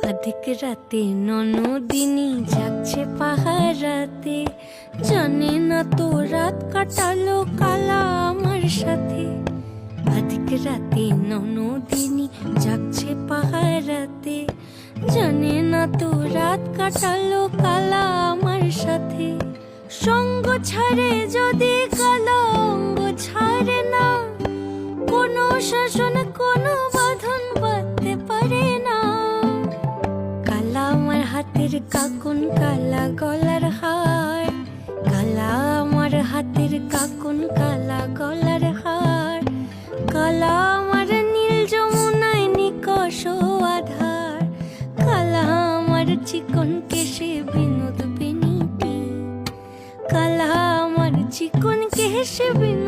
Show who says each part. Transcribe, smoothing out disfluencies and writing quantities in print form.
Speaker 1: অধিক রাতে ননদিনী যাচ্ছে পাহারাতে, জানে না তো রাত কাটালো কালা আমার সাথে। অধিক রাতে ননদিনী যাচ্ছে পাহারাতে, জানে না তো রাত কাটালো কালা আমার সাথে। সঙ্গ ছাড়ে যদি কালো অঙ্গ ছাড়ে না, কোনো শাসন কোনো বাঁধন বাঁধতে পারে না। কালা আমার হাতের কাকুন কালা গলার হার, কালা আমার হাতের কাকুন কালা গলার হার, কালা আমার নীল যমুনায় নিকষ আধার, কালা আমার চিকন কেশে বিনোদ বেনিটি, কালা আমার চিকন কেশে বিনোদ